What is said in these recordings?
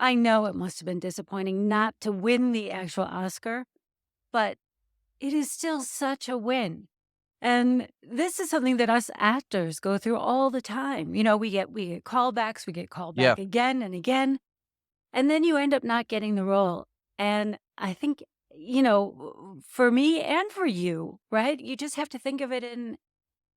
I know it must have been disappointing not to win the actual Oscar, but it is still such a win. And this is something that us actors go through all the time. We get callbacks, we get called Yeah. back again and again, and then you end up not getting the role. And I think, for me and for you, right? You just have to think of it in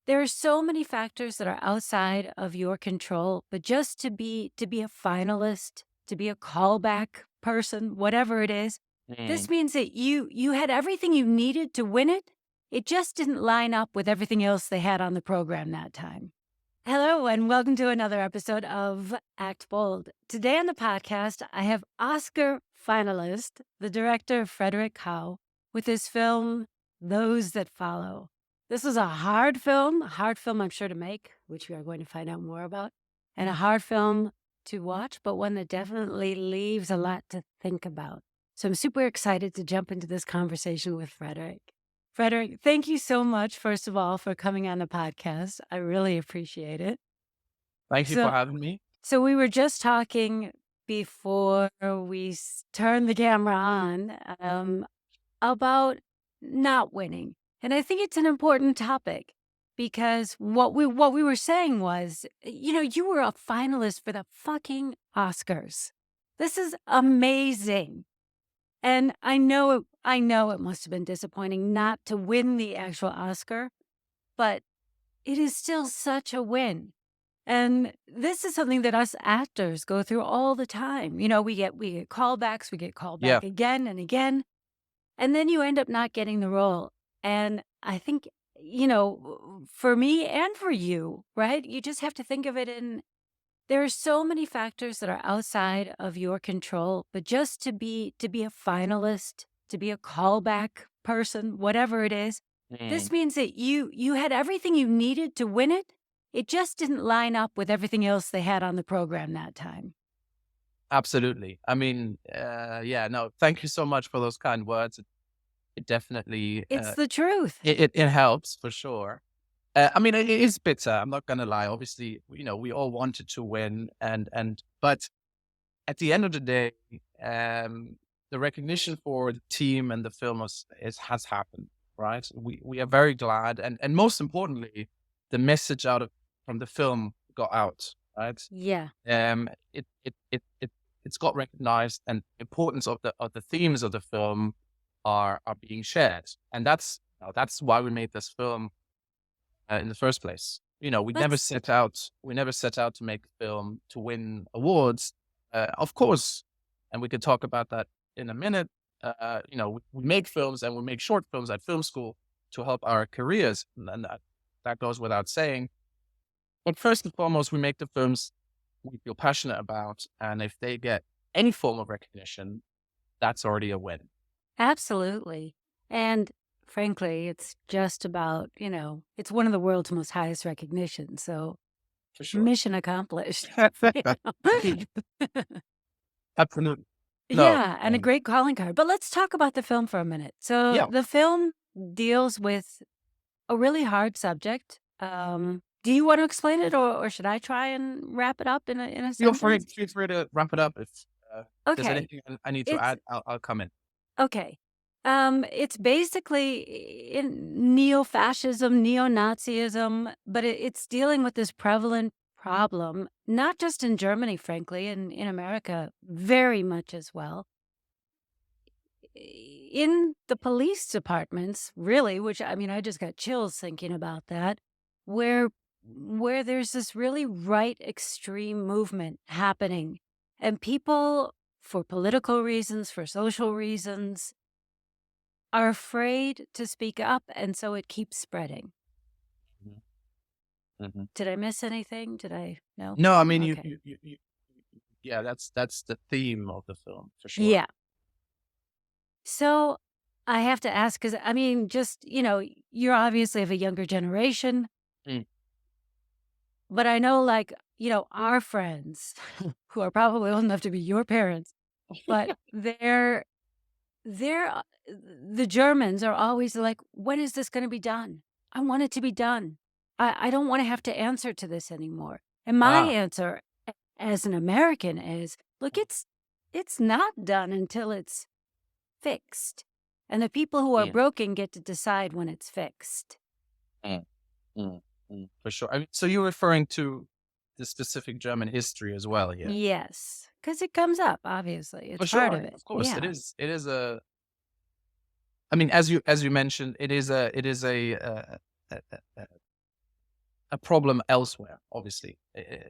there are so many factors that are outside of your control, but just to be a finalist, to be a callback person, whatever it is, Mm. this means that you had everything you needed to win it. It just didn't line up with everything else they had on the program that time. Hello, and welcome to another episode of Act Bold. Today on the podcast, I have Oscar finalist, the director Frederick Howe, with his film, Those That Follow. This was a hard film, I'm sure, to make, which we are going to find out more about, and a hard film to watch, but one that definitely leaves a lot to think about. So I'm super excited to jump into this conversation with Frederick. Frederick, thank you so much, first of all, for coming on the podcast. I really appreciate it. Thank you for So, having me. so we were just talking before we turned the camera on about not winning, and I think it's an important topic because what we were saying was, you were a finalist for the fucking Oscars. This is amazing. And I know it must have been disappointing not to win the actual Oscar, but it is still such a win. And this is something that us actors go through all the time. We get callbacks, we get called Yeah. back again and again, and then you end up not getting the role. And I think, for me and for you, right? You just have to think of it in there are so many factors that are outside of your control, but just to be a finalist, to be a callback person, whatever it is, Mm. this means that you had everything you needed to win it. It just didn't line up with everything else they had on the program that time. Absolutely. I mean, yeah, no, thank you so much for those kind words. It definitely, It's the truth. it helps for sure. I mean, it is bitter. I'm not gonna lie. Obviously, we all wanted to win, but at the end of the day, um, the recognition for the team and the film has happened, right? We are very glad, and most importantly, the message from the film got out, right? Yeah. Um, it it it it it's got recognized, and importance of the themes of the film are being shared, and that's why we made this film in the first place. Let's We never set out to make a film to win awards, of course, and we could talk about that in a minute. We make films and we make short films at film school to help our careers, and that goes without saying. But first and foremost, we make the films we feel passionate about, and if they get any form of recognition, that's already a win. absolutely. And frankly, it's just about, it's one of the world's most highest recognition. So For sure. mission accomplished. You know? Absolutely. No. Yeah, and a great calling card. But let's talk about the film for a minute. So Yeah, the film deals with a really hard subject. Do you want to explain it, or should I try and wrap it up in a sentence? feel free to wrap it up. If there's Okay, anything I need to it's add, I'll come in. okay. It's basically in neo-fascism, neo-Nazism, but it's dealing with this prevalent problem, not just in Germany, frankly, in America, very much as well. In the police departments, really, which I mean, I just got chills thinking about that, where where there's this really right extreme movement happening, and people, for political reasons, for social reasons, are afraid to speak up, and so it keeps spreading. Mhm, mhm. Did I miss anything? Did I no? No, I mean, Okay. yeah, that's the theme of the film for sure. Yeah. So I have to ask because I mean, just you're obviously of a younger generation. Mm. But I know, like, our friends who are probably old enough to be your parents, but they're the Germans are always like, "When is this gonna be done? I want it to be done. I don't wanna have to answer to this anymore." And my Ah, answer as an American is, "Look, it's not done until it's fixed. And the people who are Mm, broken get to decide when it's fixed. mm, for sure. I mean, so you're referring to the specific German history as well here. Yes, because it comes up, obviously. It's For part of sure, it. of course, it Yeah. is. It is a. I mean, as you mentioned, it is a problem elsewhere. Obviously,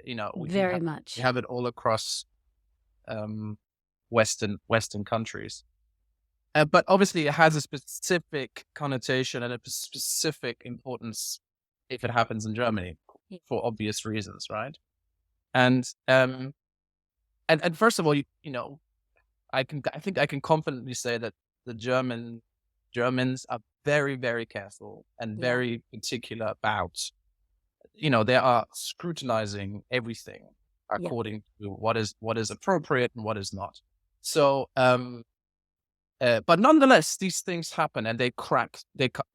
you know, Very we much. have it all across um, Western countries. But obviously, it has a specific connotation and a specific importance if it happens in Germany Y- for obvious reasons, right? And and first of all, you know, I think I can confidently say that the Germans are very careful and Yeah. very particular about, you know, they are scrutinizing everything Yep. according to what is appropriate and what is not. So, but nonetheless, these things happen and they crack,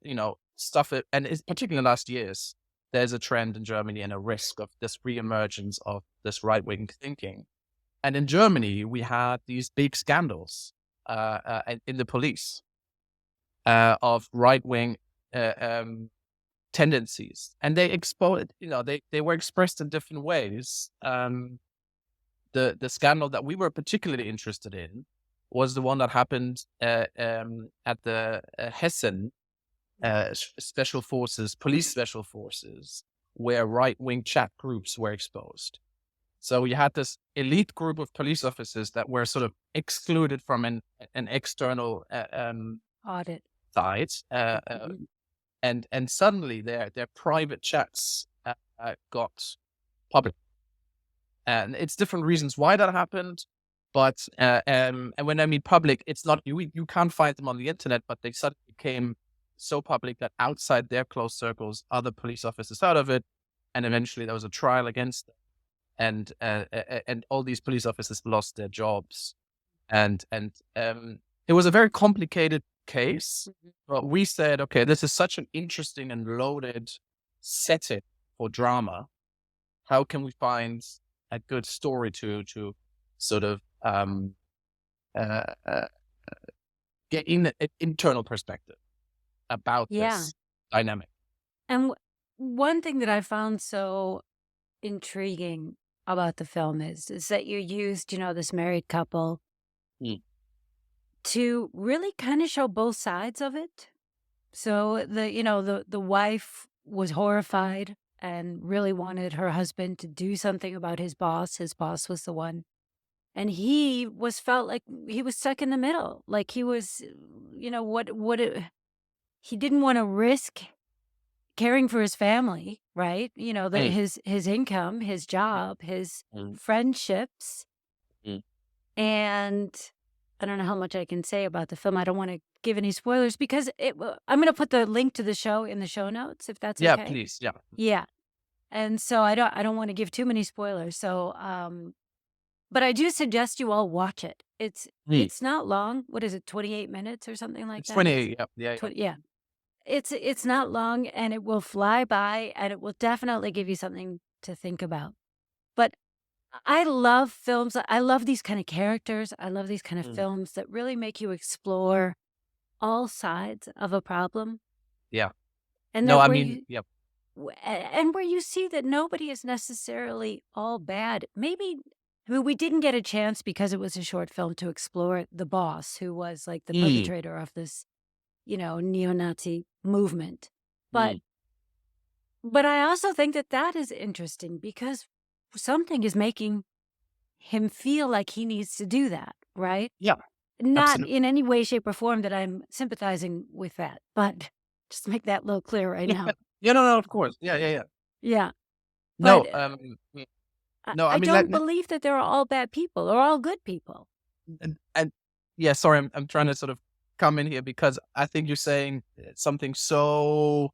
you know, stuff it. And it's particularly in the last years, there's a trend in Germany and a risk of this reemergence of this right wing thinking. And in Germany, we had these big scandals in the police of right wing uh, um, tendencies, and they exposed. You know, they were expressed in different ways. The scandal that we were particularly interested in was the one that happened at the Hessen special forces, police special forces, where right wing chat groups were exposed. So you had this elite group of police officers that were sort of excluded from an external Audit. side, Mhm. and suddenly their private chats got public, and it's different reasons why that happened. But and when I mean public, it's not you can't find them on the internet, but they suddenly became so public that outside their close circles, other police officers heard of it, and eventually there was a trial against them, and all these police officers lost their jobs, and it was a very complicated case. Mhm. But we said, okay, this is such an interesting and loaded setting for drama. How can we find a good story to sort of uh, uh, get in an internal perspective about Yeah. this dynamic? And one thing that I found so intriguing about the film is that you used, this married couple Mm, to really kind of show both sides of it. So the wife was horrified and really wanted her husband to do something about his boss. His boss was the one. And he was felt like he was stuck in the middle. Like he was, he didn't want to risk caring for his family, right? mm, His income, his job, his mm, friendships. mm. And I don't know how much I can say about the film. I don't want to give any spoilers because I'm going to put the link to the show in the show notes if that's Yeah, okay. please. Yeah. Yeah. And so I don't want to give too many spoilers. So but I do suggest you all watch it. It's Mm. it's not long. What is it? 28 minutes or something like It's that? 28. Yeah. Yeah. Yeah. Yeah. It's not long and it will fly by and it will definitely give you something to think about. But I love films. I love these kind of characters. I love these kind of Mm. films that really make you explore all sides of a problem Yeah. and No, that I where mean, you yeah. and where you see that nobody is necessarily all bad. Maybe we didn't get a chance because it was a short film to explore the boss who was like the Mm, perpetrator of this, neo-Nazi movement. But mm. but I also think that that is interesting because something is making him feel like he needs to do that, right? Yeah. Not Absolutely. in any way, shape, or form that I'm sympathizing with that, but just make that a little clear right Yeah. now. Yeah. No. No. Of course. Yeah. Yeah. Yeah. Yeah, No. but No. I I mean, don't believe that they're all bad people or all good people. and yeah. Sorry, I'm trying to sort of come in here because I think you're saying something so.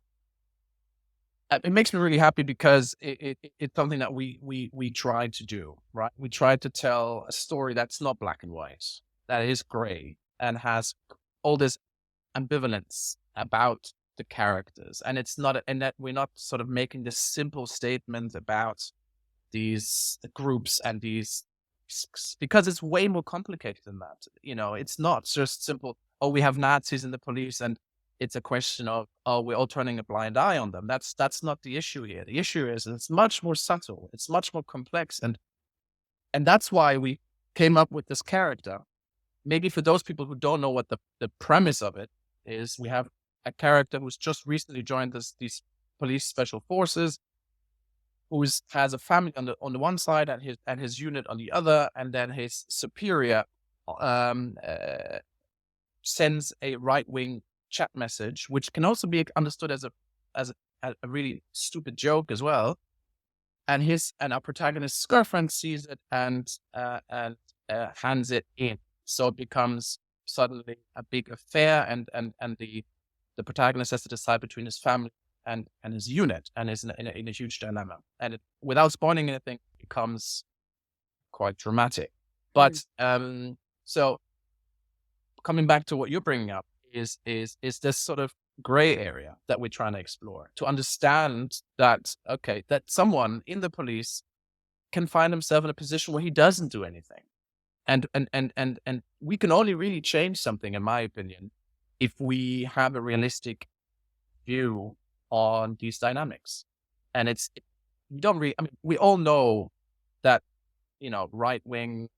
It makes me really happy because it's something that we try to do, right? We try to tell a story that's not black and white, that is gray and has all this ambivalence about the characters, and it's not, and that we're not sort of making this simple statement about these groups and these risks, because it's way more complicated than that. You know, it's not just simple, oh, we have Nazis in the police and it's a question of, oh, we're all turning a blind eye on them. That's not the issue here. The issue is it's much more subtle. It's much more complex. And that's why we came up with this character. Maybe for those people who don't know what the premise of it is, we have a character who's just recently joined these police special forces, who has a family on the one side and his unit on the other, and then his superior um, uh, sends a right wing chat message, which can also be understood as a really stupid joke as well. And our protagonist's girlfriend sees it and hands it in. So it becomes suddenly a big affair, and the protagonist has to decide between his family and his unit, and is in a huge dilemma. And it, without spoiling anything, becomes quite dramatic. But so coming back to what you're bringing up is this sort of gray area that we're trying to explore, to understand that, okay, that someone in the police can find himself in a position where he doesn't do anything. And we can only really change something, in my opinion, if we have a realistic view on these dynamics. And we don't really, I mean, we all know that, you know, right wing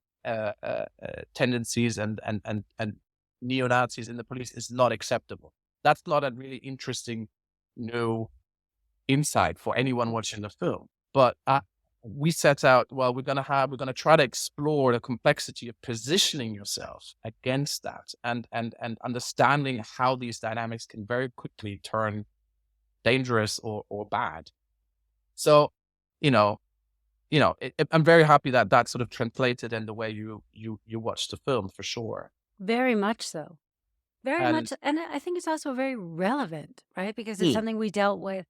tendencies and neo-Nazis in the police is not acceptable. That's not a really interesting new insight for anyone watching the film. But we set out, well, we're going to try to explore the complexity of positioning yourself against that, and understanding how these dynamics can very quickly turn dangerous or bad. So, I'm very happy that sort of translated in the way you watch the film, for sure. Very much so. Very And much. And I think it's also very relevant, right? Because it's something we dealt with.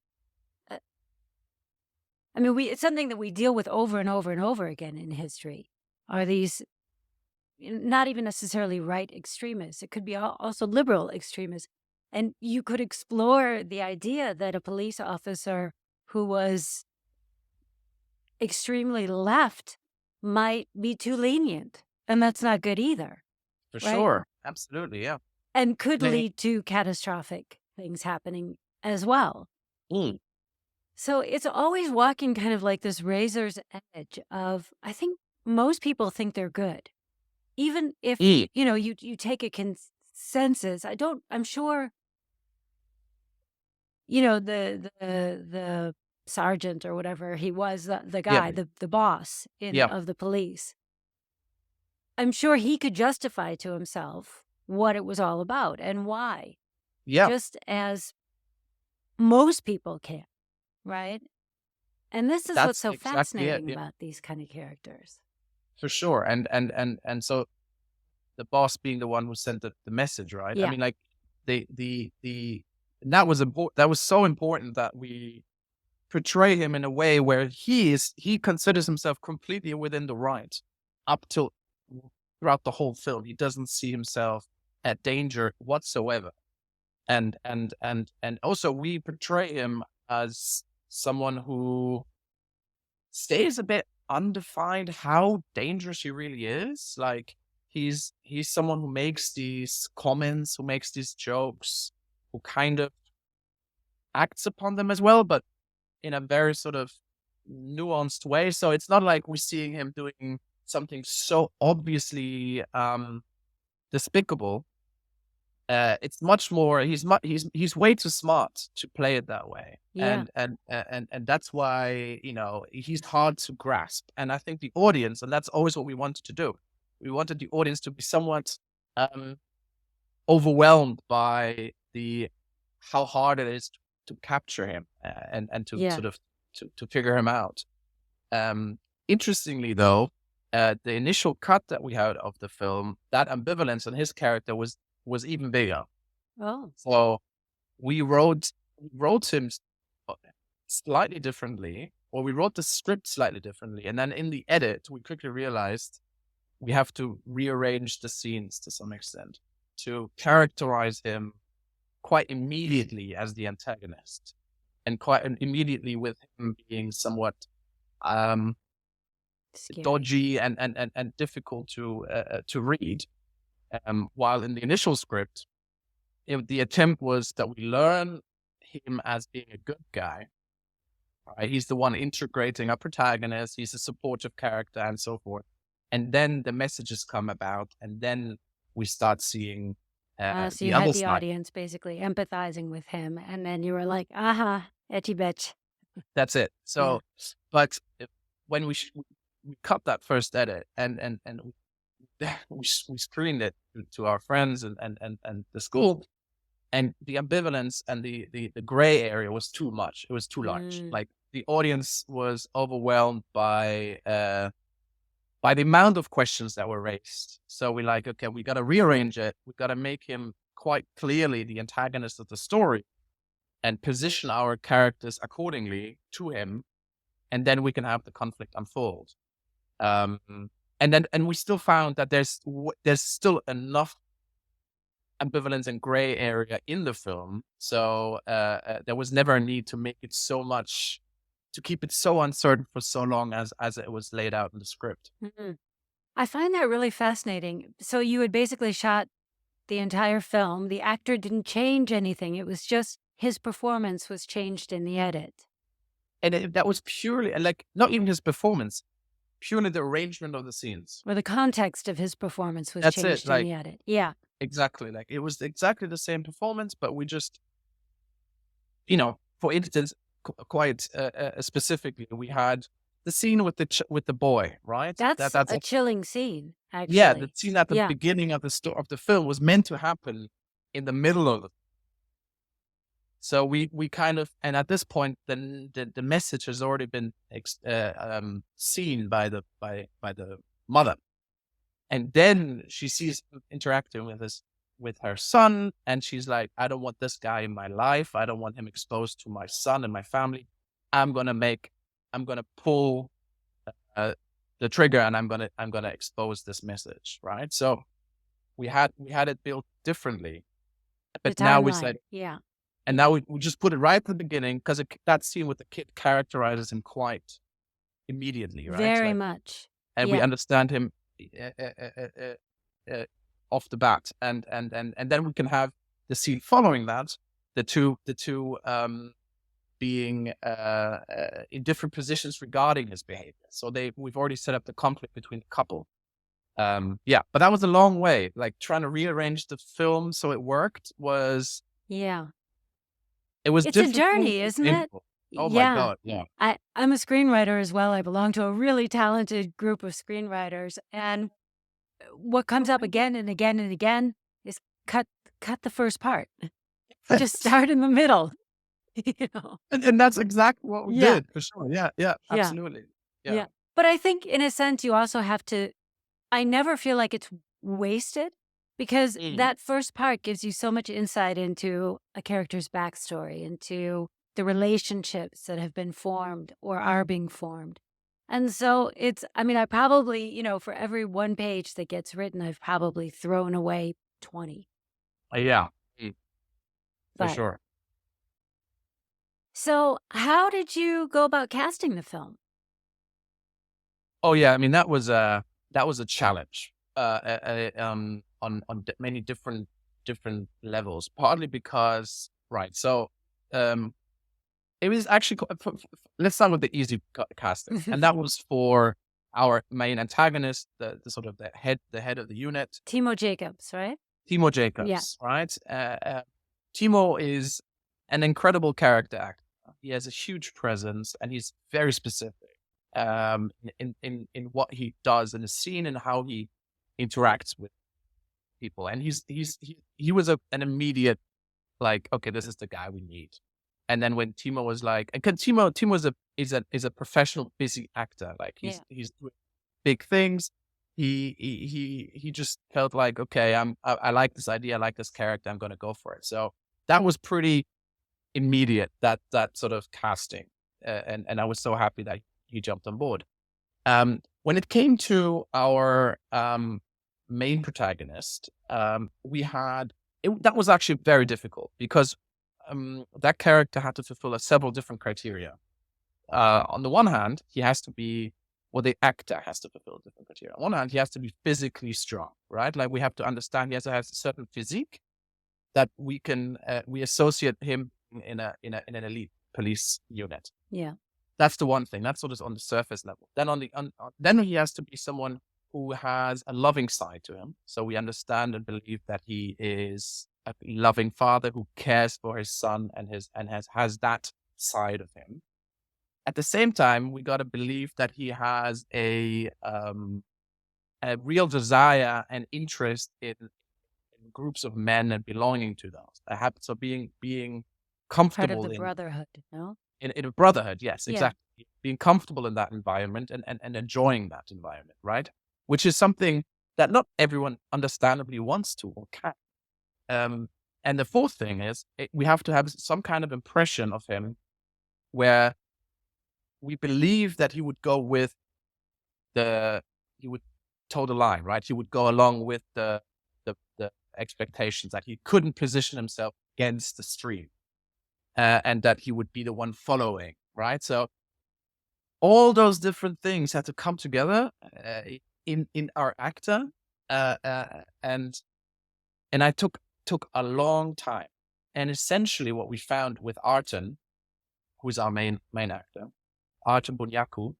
I mean, it's something that we deal with over and over and over again in history. Are these not even necessarily right extremists? It could be also liberal extremists. And you could explore the idea that a police officer who was extremely left might be too lenient. And that's not good either. for Right. sure, absolutely, yeah. And could They- lead to catastrophic things happening as well. Mm. So it's always walking kind of like this razor's edge of, I think most people think they're good. Even if, Mm. you take a consensus, I'm sure, the sergeant or whatever he was, the guy, the boss Yeah. of the police, I'm sure he could justify to himself what it was all about and why, Yeah, just as most people can, right? And this is what's that's so exactly it. fascinating Yeah, about these kind of characters. for sure. And so the boss being the one who sent the message, right? I Yeah. mean, like that was important. That was so important that we portray him in a way where he considers himself completely within the right up till throughout the whole film. He doesn't see himself at danger whatsoever. And also we portray him as someone who stays a bit undefined how dangerous he really is. Like he's someone who makes these comments, who makes these jokes, who kind of acts upon them as well, but in a very sort of nuanced way. So it's not like we're seeing him doing something so obviously despicable. It's much more. He's way too smart to play it that way, Yeah. and that's why he's hard to grasp. And I think the audience, and that's always what we wanted to do. We wanted the audience to be somewhat overwhelmed by how hard it is to capture him and to Yeah. sort of to figure him out. Interestingly, though, the initial cut that we had of the film, that ambivalence on his character was even bigger. Oh, So we wrote him slightly differently, or we wrote the script slightly differently, and then in the edit, we quickly realized we have to rearrange the scenes to some extent to characterize him quite immediately as the antagonist, and quite immediately with him being somewhat Scary. dodgy and difficult to read. While in the initial script, the attempt was that we learn him as being a good guy. Right? He's the one integrating our protagonist. He's a supportive character and so forth. And then the messages come about, and then we start seeing So the you other had the side. audience basically empathizing with him, and then you were like, aha, etchy bitch. That's it. So, but when we cut that first edit and we screened it to our friends and the school, and the ambivalence and the gray area was too much. It was too large. Like the audience was overwhelmed by the amount of questions that were raised. So we like, okay, we got to rearrange it. We got to make him quite clearly the antagonist of the story and position our characters accordingly to him. And then we can have the conflict unfold. And we still found that there's still enough ambivalence and gray area in the film. So there was never a need to make it so much, to keep it so uncertain for so long as it was laid out in the script. Mm-hmm. I find that really fascinating. So you had basically shot the entire film. The actor didn't change anything. It was just his performance was changed in the edit. And that was purely, like, not even his performance, purely the arrangement of the scenes. Or the context of his performance was That's changed it, like, in the edit. Yeah. Exactly. Like, it was exactly the same performance, but we just, for instance, quite specifically, we had the scene with the boy, right? That's a chilling scene, actually. Yeah, the scene at the beginning of the film was meant to happen in the middle of it. So we kind of, and at this point, then the message has already been seen by the mother, and then she sees him interacting with her son, and she's like, I don't want this guy in my life. I don't want him exposed to my son and my family. I'm gonna pull the trigger, and I'm gonna expose this message, right? So we had it built differently, but now we said, yeah. And now we just put it right at the beginning, because that scene with the kid characterizes him quite immediately, right? Very much. And we understand him off the bat, and then we can have the scene following that, the two being in different positions regarding his behavior. So we've already set up the conflict between the couple. But that was a long way. Like, trying to rearrange the film so it worked was. Yeah. It was It's a journey, isn't it? Oh my God, yeah. I'm a screenwriter as well. I belong to a really talented group of screenwriters. And what comes up again and again and again is cut the first part. Just start in the middle. And that's exactly what we did, for sure. Yeah, absolutely. Yeah. But I think, in a sense, you also have to, I never feel like it's wasted, because that first part gives you so much insight into a character's backstory, into the relationships that have been formed or are being formed. And so I probably, for every one page that gets written, I've probably thrown away 20. Yeah, for sure. So how did you go about casting the film? Oh yeah, that was a challenge on many different levels. Partly because, right, so it was actually, let's start with the easy casting, and that was for our main antagonist, the sort of the head of the unit, Timo Jacobs, right? Timo Jacobs, right? Timo is an incredible character actor. He has a huge presence, and he's very specific in what he does in the scene and how he interacts with people. And he was an immediate, like, okay, this is the guy we need. And then when Timo was like, and Timo is a professional, busy actor. Like, he's doing big things. He just felt like, okay, I like this idea, I like this character, I'm going to go for it. So that was pretty immediate, that sort of casting, and I was so happy that he jumped on board. When it came to our main protagonist, that was actually very difficult, because that character had to fulfill several different criteria. On the one hand, he has to be or the actor has to fulfill different criteria. On one hand, he has to be physically strong, right? Like we have to understand he has to have a certain physique that we associate him in an elite police unit. Yeah. That's the one thing. That's sort of on the surface level. Then then he has to be someone who has a loving side to him. So we understand and believe that he is a loving father who cares for his son and has that side of him. At the same time, we got to believe that he has a real desire and interest in groups of men and belonging to those. A habit of being Part of comfortable the brotherhood, no? in a brotherhood. Yes, Yeah. exactly. Being comfortable in that environment and enjoying that environment, right? Which is something that not everyone understandably wants to or can. And the fourth thing is we have to have some kind of impression of him where we believe that he would go with he would toe the line, right? He would go along with the expectations, that he couldn't position himself against the stream, and that he would be the one following, right? So all those different things had to come together in our actor, and I took a long time. And essentially, what we found with Arten, who is our main actor, Arten Bunyaku,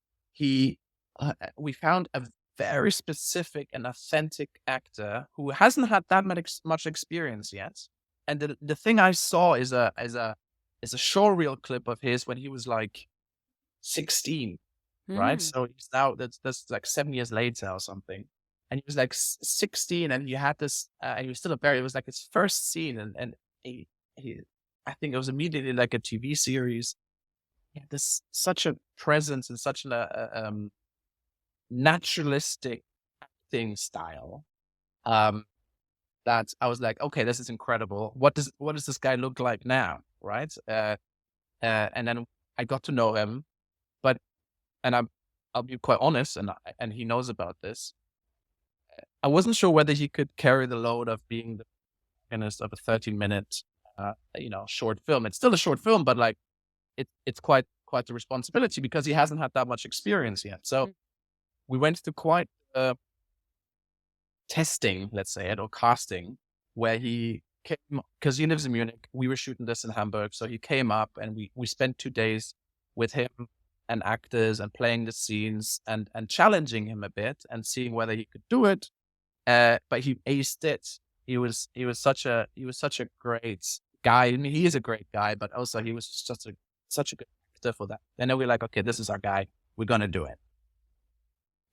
we found a very specific and authentic actor who hasn't had that much experience yet. And the thing I saw is a showreel clip of his when he was like 16, right? Mm. So he's now that's like 7 years later or something. And he was like 16, and he had this, and he was still it was like his first scene, and he I think it was immediately like a TV series. He had this such a presence and such a naturalistic acting style, that I was like, okay, this is incredible. What does this guy look like now, right? And then I got to know him, and I'll be quite honest, and he knows about this. I wasn't sure whether he could carry the load of being the protagonist of a 13-minute, short film. It's still a short film, but like it's quite the responsibility because he hasn't had that much experience yet. So we went through quite testing, let's say it, or casting, where he came, because he lives in Munich. We were shooting this in Hamburg, so he came up, and we spent 2 days with him and actors and playing the scenes and challenging him a bit and seeing whether he could do it. But he aced it. He was such a great guy. I mean, he is a great guy, but also he was such a good actor for that. And then we're like, okay, this is our guy. We're gonna do it.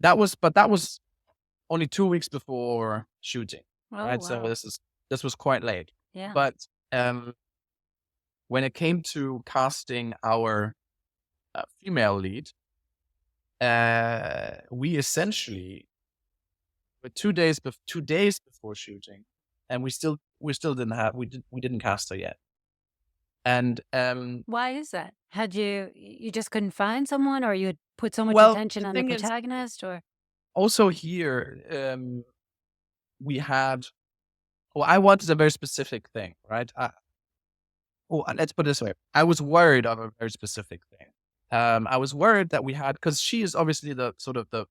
That was only 2 weeks before shooting, Oh, right? wow. So this was quite late. Yeah. But when it came to casting our female lead, we essentially were 2 days before shooting, and we still didn't cast her yet. And Why is that? Had you just couldn't find someone, or you had put so much well, attention the on the thing is, protagonist, or? also here, we had. Well, I wanted a very specific thing, right? Let's put it this way. I was worried of a very specific thing. I was worried that we had, because she is obviously the sort of the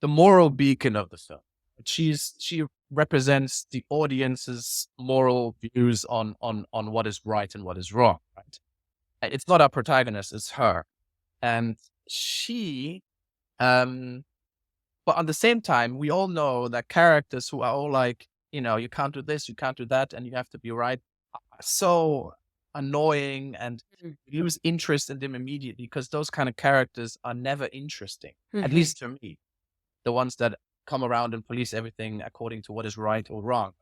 moral beacon of the film. She represents the audience's moral views on what is right and what is wrong, right? It's not our protagonist, it's her. And she, but at the same time, we all know that characters who are all like, you can't do this, you can't do that, and you have to be right, are so annoying, and you lose interest in them immediately, because those kind of characters are never interesting, at least to me. The ones that come around and police everything according to what is right or wrong.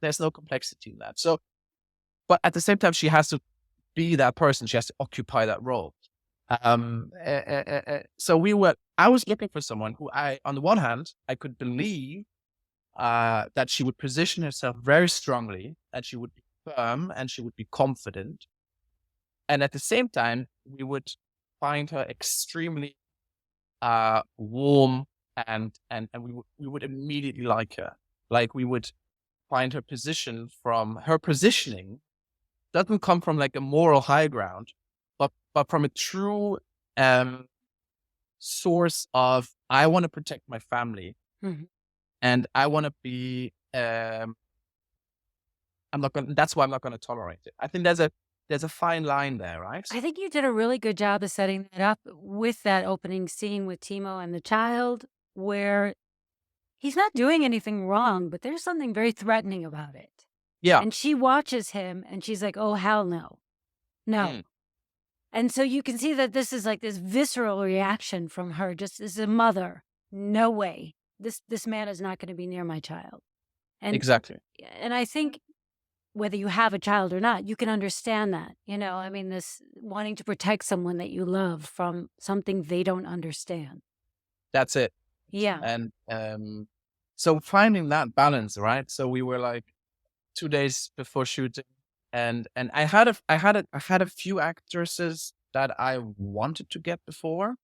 There's no complexity in that. So, but at the same time, she has to be that person. She has to occupy that role. So I was looking for someone who on the one hand, I could believe that she would position herself very strongly, and she would be firm, and she would be confident. And at the same time, we would find her extremely warm, and we would immediately like her. Like, we would find her positioning doesn't come from like a moral high ground, but from a true source of, I want to protect my family Mhm. and I want to be, that's why I'm not going to tolerate it. I think there's a fine line there, right? I think you did a really good job of setting that up with that opening scene with Timo and the child, where he's not doing anything wrong, but there's something very threatening about it. Yeah. And she watches him and she's like, oh, hell no. No. Mm, And so you can see that this is like this visceral reaction from her, just as a mother. No way. This man is not going to be near my child. And exactly. and I think whether you have a child or not, you can understand that. I mean, this wanting to protect someone that you love from something they don't understand. That's it. Yeah. And so finding that balance, right? So we were like 2 days before shooting, and I had a few actresses that I wanted to get before,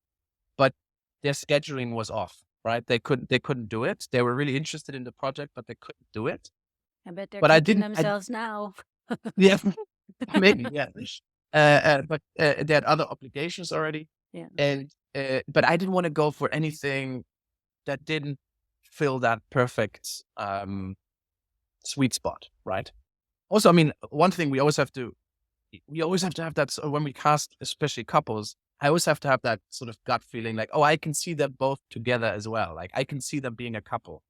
but their scheduling was off. Right? They couldn't do it. They were really interested in the project, but they couldn't do it. I bet they're But I kicking didn't. themselves now. Yeah, maybe, yeah. But they had other obligations already, Yeah. and but I didn't want to go for anything that didn't fill that perfect sweet spot, right? Also, I mean, one thing we always have to have that when we cast, especially couples. I always have to have that sort of gut feeling, like, oh, I can see them both together as well. Like I can see them being a couple,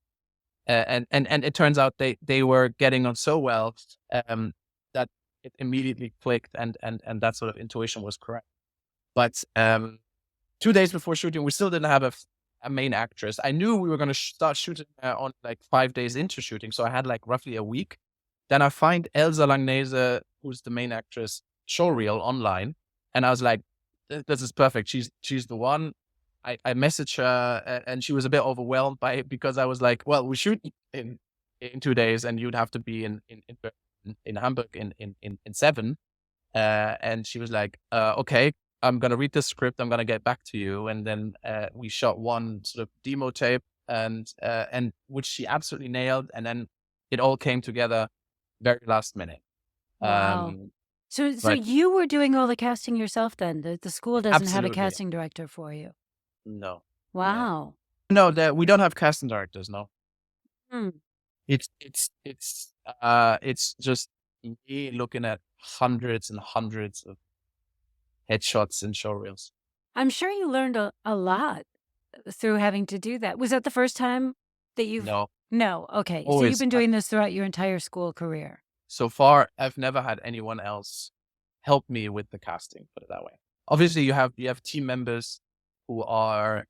and it turns out they were getting on so well that it immediately clicked, and that sort of intuition was correct. But 2 days before shooting, we still didn't have a main actress. I knew we were going to start shooting on like 5 days into shooting, so I had like roughly a week. Then I find Elsa Langnese, who's the main actress, showreel online, and I was like, "This is perfect. She's the one." I messaged her, and she was a bit overwhelmed by it because I was like, "Well, we shoot in 2 days, and you'd have to be in Hamburg in 7." And she was like, "Okay, I'm gonna read the script. I'm gonna get back to you." And then we shot one sort of demo tape, and which she absolutely nailed. And then it all came together very last minute. Wow. Um, So but you were doing all the casting yourself then? The school doesn't have a absolutely casting director for you. no, no, Wow. no. We don't have casting directors. No, Hmm. it's just me looking at hundreds and hundreds of headshots and showreels. I'm sure you learned a lot through having to do that. Was that the first time that you've No, No, okay. So you've always. been doing this throughout your entire school career. So far, I've never had anyone else help me with the casting, put it that way. Obviously, you have team members who are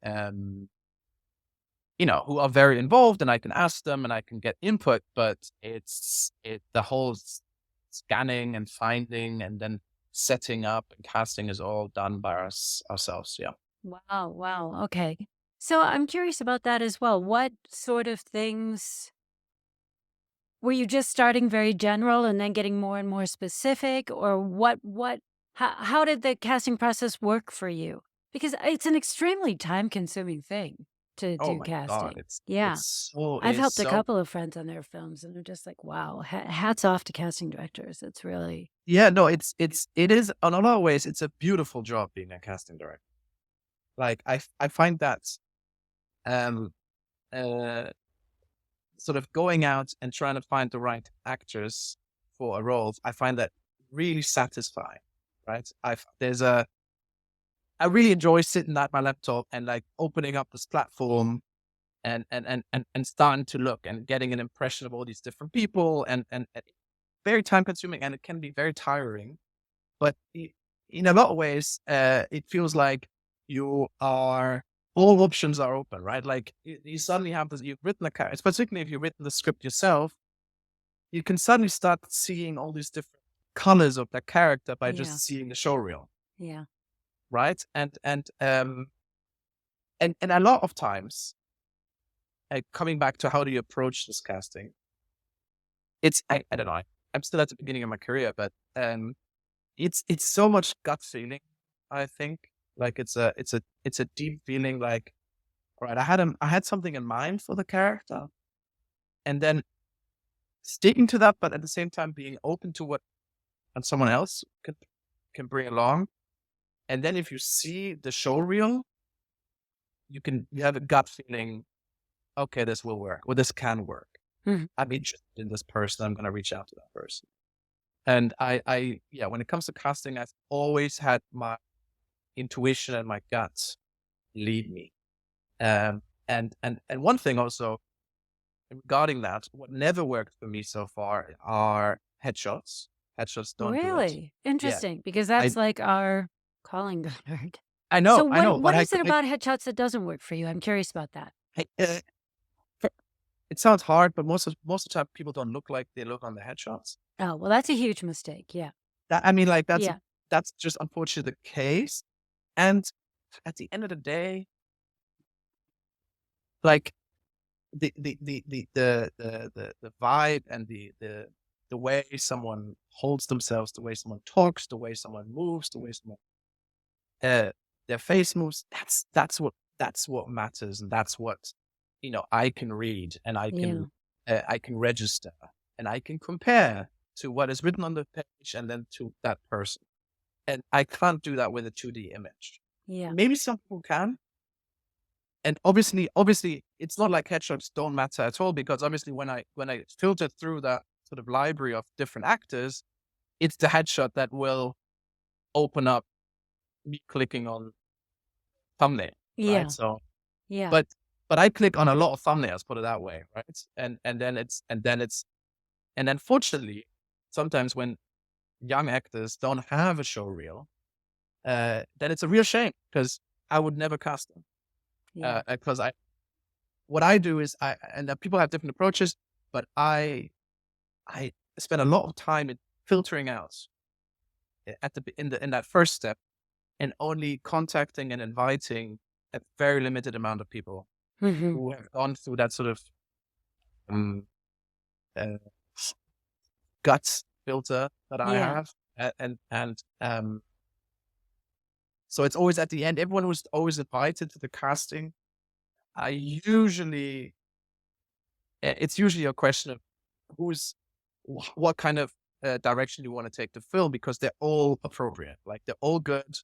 who are very involved, and I can ask them and I can get input, but the whole scanning and finding and then setting up and casting is all done by ourselves. Yeah. Wow, wow. Okay. So I'm curious about that as well. What sort of things were you just starting very general and then getting more and more specific, or how did the casting process work for you? Because it's an extremely time-consuming thing to Oh do my God, casting. it's Yeah. it's so it I've is helped a so couple of friends on their films and they're just like, wow, hats off to casting directors. It's really, yeah, no, it is in a lot of ways it's a beautiful job being a casting director. Like I find that um uh sort of going out and trying to find the right actors for a role, I find that really satisfying, right? I really enjoy sitting at my laptop and like opening up this platform and starting to look and getting an impression of all these different people and very time consuming, and it can be very tiring. But in a lot of ways, it feels like you are all options are open, right? Like you suddenly have this, you've written a character, particularly if you've written the script yourself, you can suddenly start seeing all these different colors of that character by yeah, just seeing the show reel, yeah. right? And a lot of times, coming back to how do you approach this casting, I don't know. I'm still at the beginning of my career, but it's so much gut feeling. I think like it's a deep feeling. Like, all right, I had something in mind for the character, and then sticking to that, but at the same time being open to what and someone else can bring along. And then if you see the show reel, you have a gut feeling, okay, this will work or this can work. Mhm. I'm interested in this person. I'm going to reach out to that person. And yeah, when it comes to casting, I've always had my intuition and my guts lead me. And one thing also regarding that, what never worked for me so far are headshots. Headshots don't do it. Really? Yeah, Interesting, because I that's like our calling card. So I know, what is it about headshots that doesn't work for you? I'm curious about that. I for- it sounds hard, but most of the time people don't look like they look on the headshots. Oh, well, that's a huge mistake. Yeah. I mean, like Yeah. that's just unfortunately the case. And at the end of the day, like the vibe and the way someone holds themselves, the way someone talks, the way someone moves, the way someone uh, their face moves. That's what matters, and that's what I can read, and Yeah. I can register, and I can compare to what is written on the page, and then to that person. And I can't do that with a 2D image. Yeah. Maybe some people can, and obviously, it's not like headshots don't matter at all because obviously, when I filter through that sort of library of different actors, it's the headshot that will open up me clicking on thumbnail, right? Yeah. So, Yeah. but I click on a lot of thumbnails, put it that way, right? And then fortunately, sometimes when young actors don't have a show reel, then it's a real shame because I would never cast them. Yeah. Because what I do is and people have different approaches, but I spend a lot of time in filtering out in that first step and only contacting and inviting a very limited amount of people Hmm. who have gone through that sort of um, uh, guts filter that I Yeah. have, so it's always at the end. Everyone who's always invited to the casting, I usually it's usually a question of who's what kind of direction you want to take the film because they're all appropriate, like they're all good,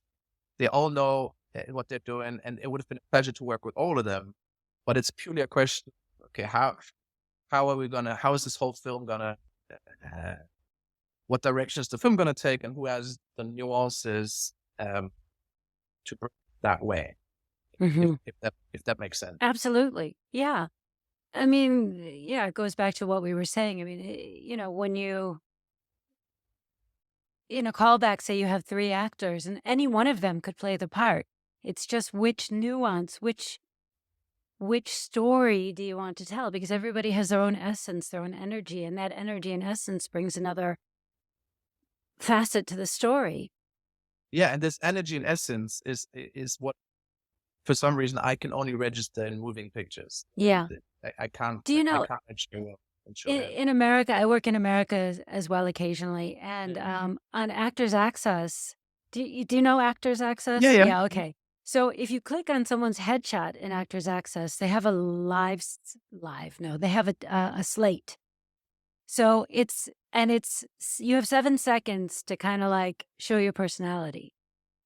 they all know what they're doing, and it would have been a pleasure to work with all of them. But it's purely a question, okay, how is this whole film gonna, uh, what direction is the film gonna take, and who has the nuances to bring it that way, Hmm. if that makes sense. Absolutely. Yeah. I mean, yeah, it goes back to what we were saying. I mean, when you in a callback, say you have three actors and any one of them could play the part. It's just which nuance, which story do you want to tell? Because everybody has their own essence, their own energy, and that energy and essence brings another facet to the story. Yeah, and this energy and essence is what, for some reason, I can only register in moving pictures. Yeah. Do you I know, can't show in, it. in America, I work in America as well occasionally, and Mhm. on Actors Access, do you know Actors Yeah, Access? yeah. Yeah, okay. So if you click on someone's headshot in Actors Access, they have a no, they have a slate. So you have 7 seconds to kind of like show your personality,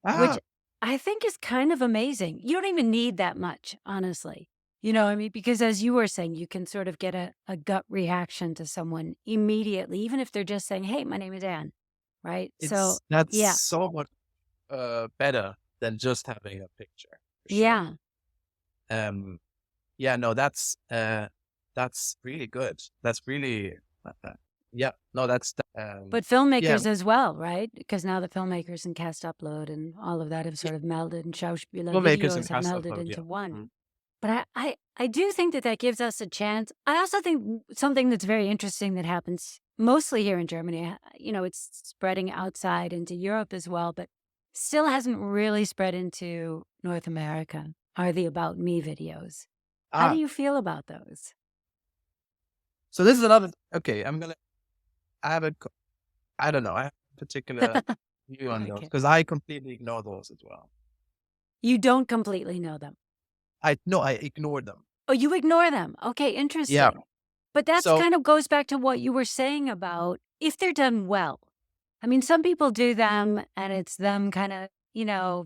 which Ah, I think is kind of amazing. You don't even need that much, honestly. You know what I mean? Because as you were saying, you can sort of get a gut reaction to someone immediately, even if they're just saying, "Hey, my name is Anne." Right? So, that's yeah. so much better than just having a picture, for sure. Yeah. Um, yeah, no, that's really good. That's really, yeah, no, But yeah, filmmakers as well, right? Because now the filmmakers and Cast Upload and all of that have yeah, sort of melded, and Schauspieler filmmakers and videos have cast melded upload, yeah. into one. Mhm. But I do think that gives us a chance. I also think something that's very interesting that happens mostly here in Germany, it's spreading outside into Europe as well, but still hasn't really spread into North America, are the About Me videos. How do Ah, you feel about those? so this is another, okay, I have I don't know, I have a particular view on those Okay. because I completely ignore those as well. You don't completely know them. No, I ignore them. Oh, you ignore them. Okay, Yeah. interesting. But that's So, kind of goes back to what you were saying about if they're done well. I mean, some people do them and it's them kind of,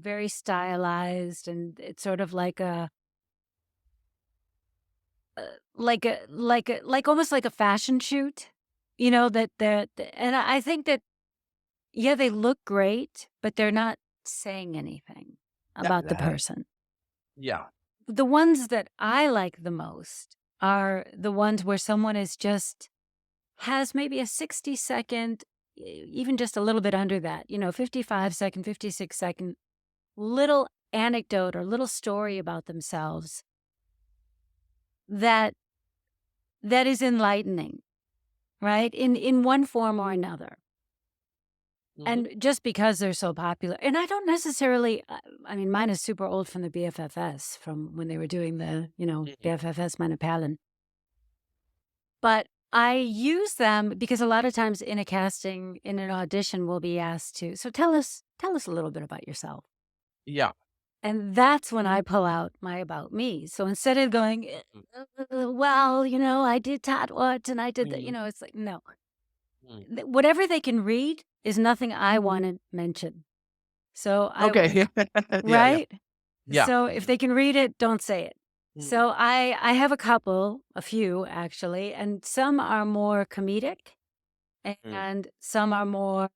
very stylized and it's sort of like like almost like a fashion shoot, and I think that, yeah, they look great, but they're not saying anything That, about the that person. yeah. The ones that I like the most are the ones where someone is just has maybe a 60-second, even just a little bit under that, 55-second, 56-second little anecdote or little story about themselves that is enlightening, right? In one form or another. Hmm. And just because they're so popular, and I don't necessarily, I mean, mine is super old from the BFFS, from when they were doing the, BFFS Manipalin. But I use them because a lot of times in a casting, in an audition, we'll be asked to, so tell us a little bit about yourself. Yeah. And that's when I pull out my about me. So instead of going, well, I did Tatwat and I did that, Mhm. it's like, no. Mm. Whatever they can read is nothing I want to mention. So Okay. Yeah. Yeah. right? Yeah. So if they can read it, don't say it. Mm. So I have a few actually, and some are more comedic Mm. and some are more,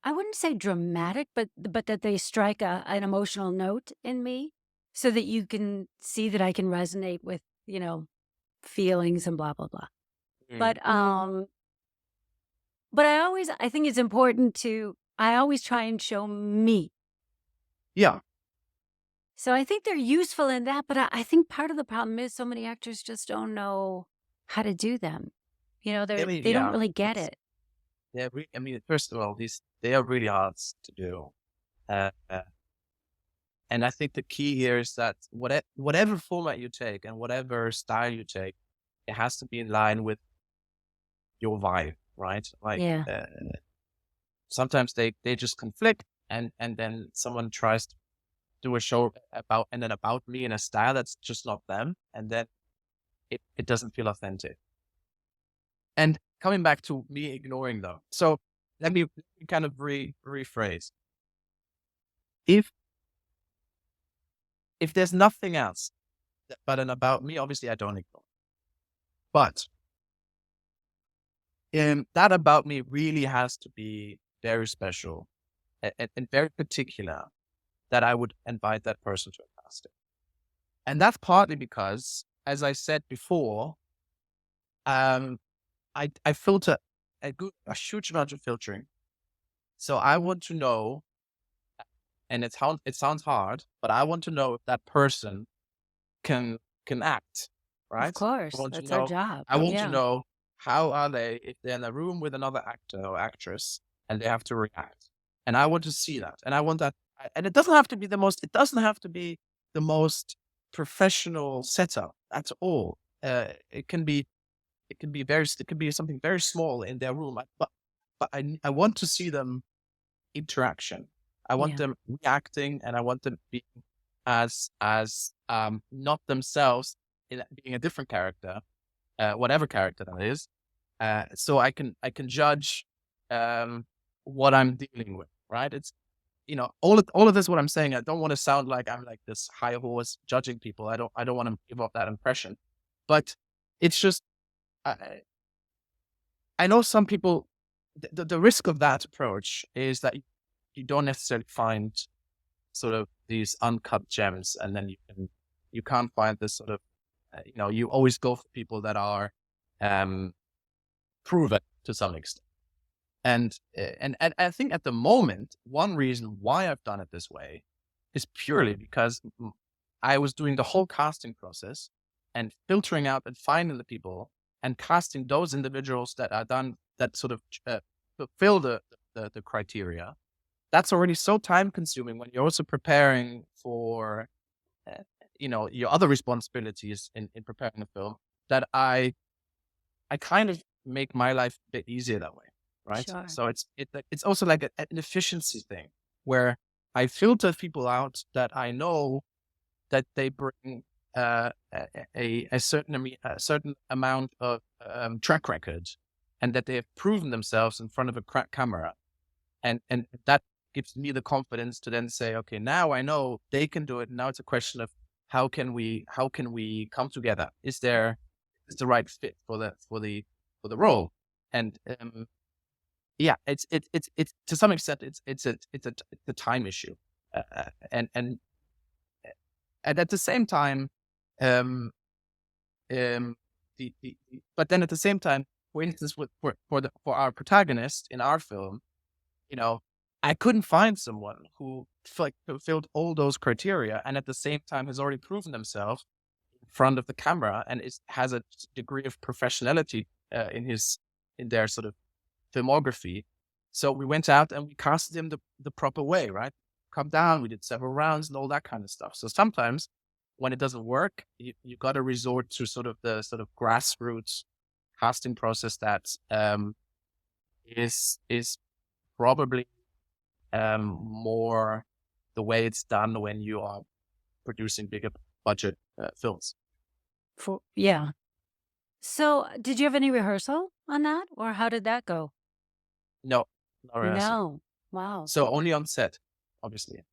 I wouldn't say dramatic, but that they strike an emotional note in me so that you can see that I can resonate with, feelings and blah blah blah. Mm. But I think it's important I always try and show me. Yeah. So I think they're useful in that, but I think part of the problem is so many actors just don't know how to do them. I mean, They don't yeah. really get It's, it. I mean, first of all, they are really hard to do. Uh, uh, and I think the key here is that whatever format you take and whatever style you take, it has to be in line with your vibe, right? Like, Yeah. sometimes they just conflict, and then someone tries to do a show about me in a style that's just not them, and then it doesn't feel authentic. And coming back to me ignoring though, so let me kind of rephrase. If there's nothing else but an about me, obviously I don't ignore. But that about me really has to be very special and very particular that I would invite that person to a casting. And that's partly because, as I said before, um, I filter a huge amount of filtering. So I want to know, and it sounds hard, but I want to know if that person can act, Of right? I course. want to That's our know. job. I want to Yeah. know how are they if they're in a room with another actor or actress and they have to react, and I want to see that, and I want that, and it doesn't have to be the most. It doesn't have to be the most professional setup at all. It can be it can be something very small in their room, but I want to see them interaction. I want Yeah. them reacting, and I want them being not themselves in being a different character, whatever character that is. So I can judge what I'm dealing with. Right? It's all of this. What I'm saying, I don't want to sound like I'm like this high horse judging people. I don't want to give off that impression, but it's just I, I know some people. The risk of that approach is that you don't necessarily find sort of these uncut gems, and then you can't find this sort of you always go for people that are um proven to some extent. And I think at the moment, one reason why I've done it this way is purely because I was doing the whole casting process and filtering out and finding the people and casting those individuals that are done that sort of fulfill the criteria. That's already so time consuming when you're also preparing for uh, your other responsibilities in preparing a film, that I kind of make my life a bit easier that way, right? Sure. So it's also like an efficiency thing where I filter people out that I know that they bring a certain amount of track record, and that they have proven themselves in front of a camera, and that gives me the confidence to then say, okay, now I know they can do it. Now it's a question of how can we come together? Is there is the right fit for the role. And yeah, it's to some extent it's a time issue, and at the same time, um, but then at the same time, for instance, for our protagonist in our film, you know, I couldn't find someone who fulfilled all those criteria, and at the same time has already proven themselves in front of the camera and has a degree of professionality in their sort of filmography. So we went out and we casted him the proper way, right? Come down, we did several rounds and all that kind of stuff. So sometimes when it doesn't work, you got to resort to the sort of grassroots casting process that is probably more the way it's done when you are producing bigger budget films. Yeah. So did you have any rehearsal on that, or how did that go? No, no rehearsal. No. Wow. So only on set, obviously.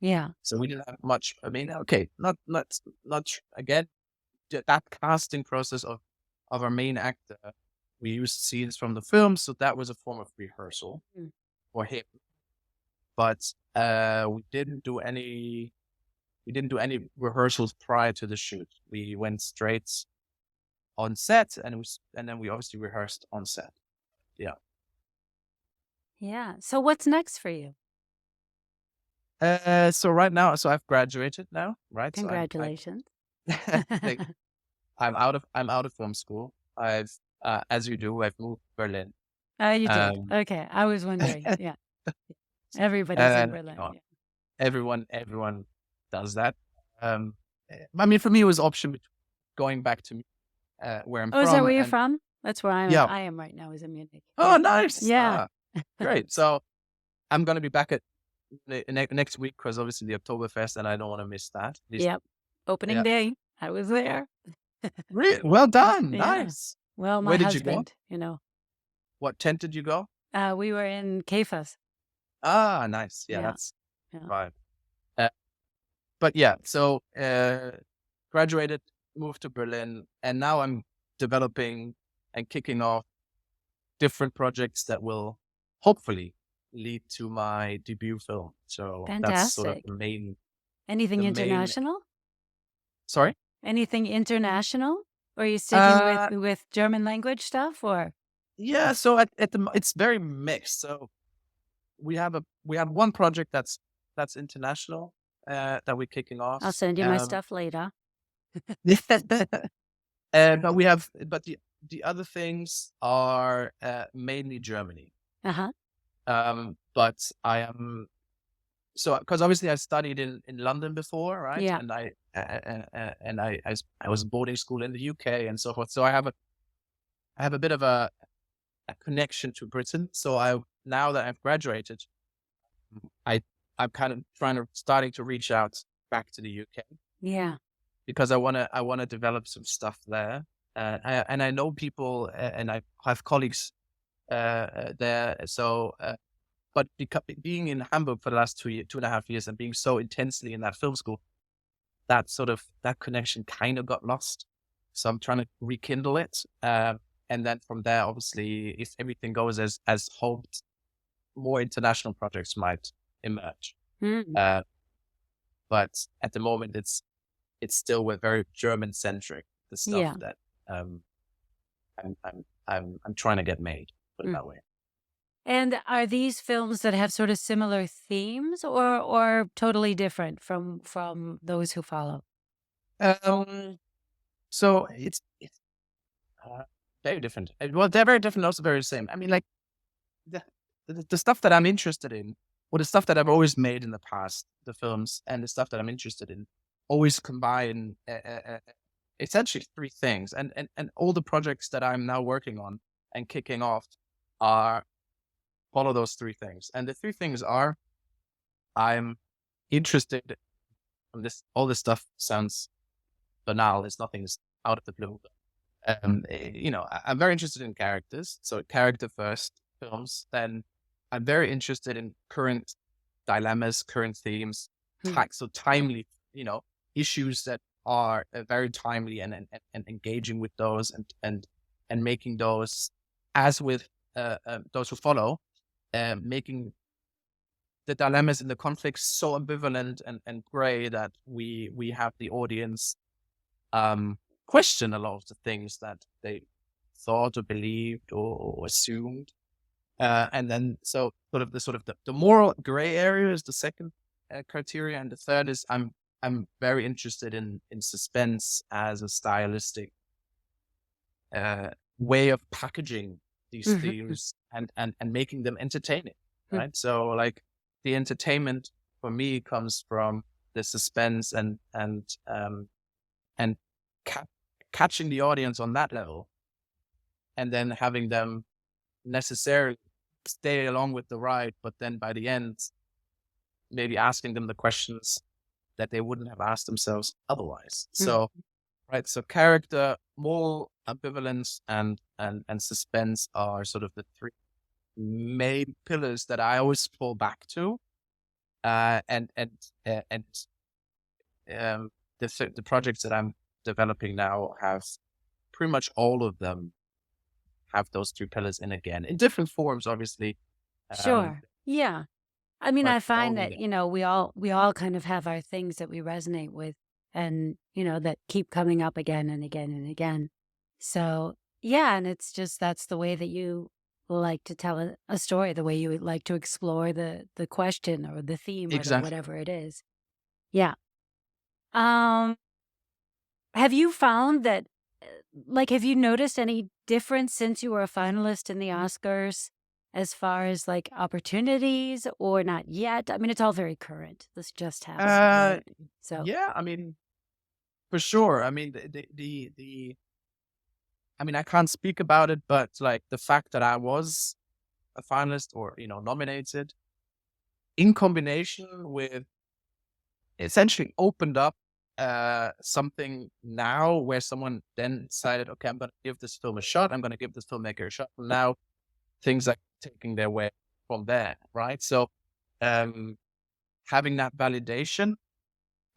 Yeah. So we didn't have much. I mean, okay, not again that casting process of our main actor. We used scenes from the film, so that was a form of rehearsal Mm. for him. But we didn't do any rehearsals prior to the shoot. We went straight on set, and then we obviously rehearsed on set. Yeah. Yeah. So what's next for you? So right now, so I've graduated now, right? So Congratulations. like, I'm out of film school. I've as you do, I've moved to Berlin. Oh, you did. Um, Okay. I was wondering. Yeah. Everybody's in and Berlin. Yeah. everyone does that. I mean, for me, it was option between going back to where I'm Oh, is that from. where you're And from? That's where yeah. I am right now, is in Munich. Oh, Yeah. nice. Yeah. Great. So I'm gonna be back at next week because obviously the Oktoberfest, and I don't want to miss that. At least, Yep. Opening yeah. day. I was there. Really well done. Yeah. Nice. Well, my Where did you go? husband, you know, What tent did you go? we were in Kefas. Ah, nice. Yeah, Yeah. that's Yeah. right. But yeah, so graduated, moved to Berlin, and now I'm developing and kicking off different projects that will hopefully lead to my debut film. So that's sort of Fantastic. the main. Anything the main- international? Sorry. Anything international? Or are you sticking Uh, with German language stuff, or? Yeah, so it's very mixed. So we have one project that's international that we're kicking off. I'll send you my stuff later. But the other things are mainly Germany. Uh-huh. But I am because obviously I studied in London before, right? Yeah. And I was in boarding school in the UK and so forth. So I have a bit of a connection to Britain. So now that I've graduated, I'm kind of starting to reach out back to the UK Yeah. because I wanna develop some stuff there. And I know people and I have colleagues there. So, but being in Hamburg for the last 2.5 years and being so intensely in that film school, that connection kind of got lost. So I'm trying to rekindle it. And then from there, obviously, if everything goes as hoped, more international projects might emerge. Mm. But at the moment, it's still very German centric. The stuff Yeah. that I'm trying to get made. Put it Mm. that way. And are these films that have sort of similar themes, or totally different from those who follow? So it's very different. Well, they're very different, also very the same. I mean, like the stuff that I'm interested in, or the stuff that I've always made in the past, the films and the stuff that I'm interested in, always combine essentially three things. And all the projects that I'm now working on and kicking off follow those three things. And the three things are, I'm interested in this. All this stuff sounds banal. It's nothing's out of the blue. I'm very interested in characters. So character first films. Then I'm very interested in current dilemmas, current themes, Hmm. so timely, issues that are very timely and engaging with those and making those, as with those who follow, making the dilemmas and the conflicts so ambivalent and gray that we have the audience question a lot of the things that they thought or believed or assumed. And then so sort of the moral gray area is the second criteria, and the third is I'm very interested in suspense as a stylistic way of packaging these Mhm. themes and making them entertaining, Mm. right? So like the entertainment for me comes from the suspense and catching the audience on that level, and then having them necessarily stay along with the ride, but then by the end, maybe asking them the questions that they wouldn't have asked themselves otherwise. Mm. So, right. So character, moral ambivalence, and suspense are sort of the three main pillars that I always fall back to. And the projects that I'm developing now have pretty much all of them have those three pillars in again, in different forms, obviously. Sure. Yeah. I mean, But I find all of that, them. we all kind of have our things that we resonate with and, that keep coming up again and again and again. So, yeah, and it's just that's the way that you like to tell a story, the way you would like to explore the question or the theme or the Exactly. whatever it is. Yeah. Um, have you found that have you noticed any difference since you were a finalist in the Oscars as far as like opportunities or not yet? I mean, it's all very current. This just happened, Uh, right? So, yeah, I mean, for sure. I mean, I mean, I can't speak about it, but like the fact that I was a finalist or, nominated in combination with essentially opened up something now where someone then decided, okay, I'm going to give this film a shot. I'm going to give this filmmaker a shot. And now things are taking their way from there, right? So, um, having that validation,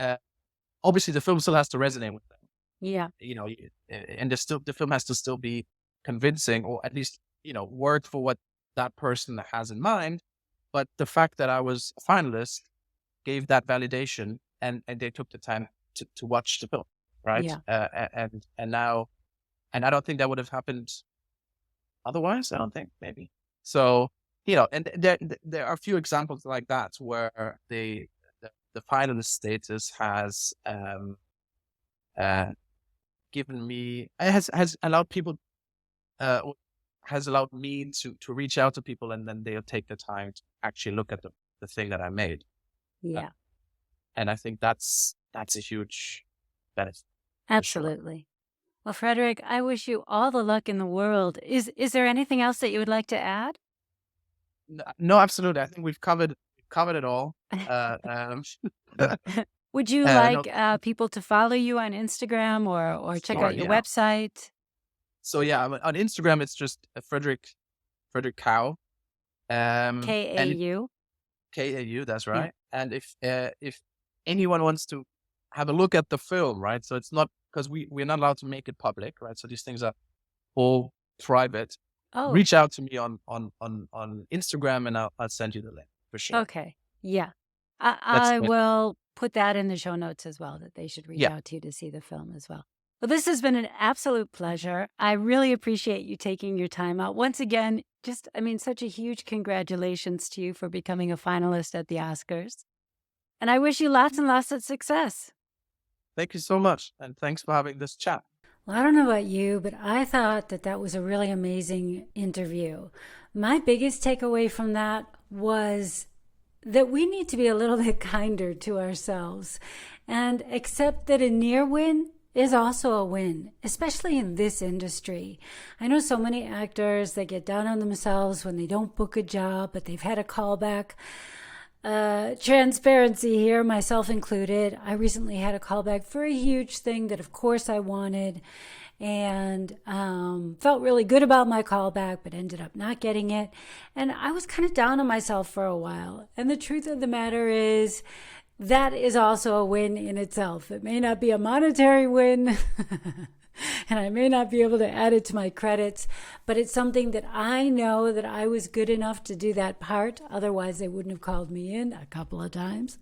uh, obviously the film still has to resonate with them, yeah. and the film has to still be convincing, or at least, work for what that person has in mind. But the fact that I was a finalist gave that validation, and they took the time to watch the film, right? Yeah. And now, and I don't think that would have happened otherwise. I don't think, maybe. So, and there are a few examples like that where the finalist status has uh, given me, has allowed people, or has allowed me to reach out to people, and then they'll take the time to actually look at the thing that I made. Uh, Yeah. and I think that's a huge benefit for sure. Absolutely. Well, Frederick, I wish you all the luck in the world. Is there anything else that you would like to add? No, absolutely. I think we've covered it all. Would you No, like people to follow you on Instagram or check sure, out your yeah. website? So yeah, on Instagram it's just Frederick Cow, and if KAU? KAU, that's Yeah. right. And if anyone wants to have a look at the film, right? So it's not, because we're not allowed to make it public, right? So these things are all private. Oh, Reach out to me on Instagram, and I'll send you the link for sure. okay. Yeah. I, That's I it. will put that in the show notes as well, that they should reach Yeah. out to you to see the film as well. Well, this has been an absolute pleasure. I really appreciate you taking your time out. Once again, such a huge congratulations to you for becoming a finalist at the Oscars. And I wish you lots and lots of success. Thank you so much, and thanks for having this chat. Well, I don't know about you, but I thought that was a really amazing interview. My biggest takeaway from that was that we need to be a little bit kinder to ourselves and accept that a near win is also a win, especially in this industry. I know so many actors that get down on themselves when they don't book a job, but they've had a callback. Transparency here, myself included. I recently had a callback for a huge thing that, of course, I wanted, and felt really good about my callback, but ended up not getting it. And I was kind of down on myself for a while. And the truth of the matter is that is also a win in itself. It may not be a monetary win, and I may not be able to add it to my credits, but it's something that I know that I was good enough to do that part. Otherwise, they wouldn't have called me in a couple of times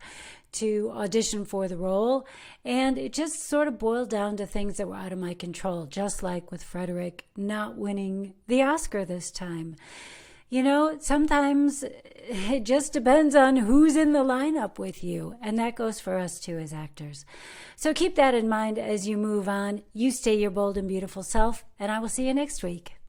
to audition for the role. And it just sort of boiled down to things that were out of my control, just like with Frederick not winning the Oscar this time. You know, sometimes it just depends on who's in the lineup with you. And that goes for us too as actors. So keep that in mind as you move on. You stay your bold and beautiful self, and I will see you next week.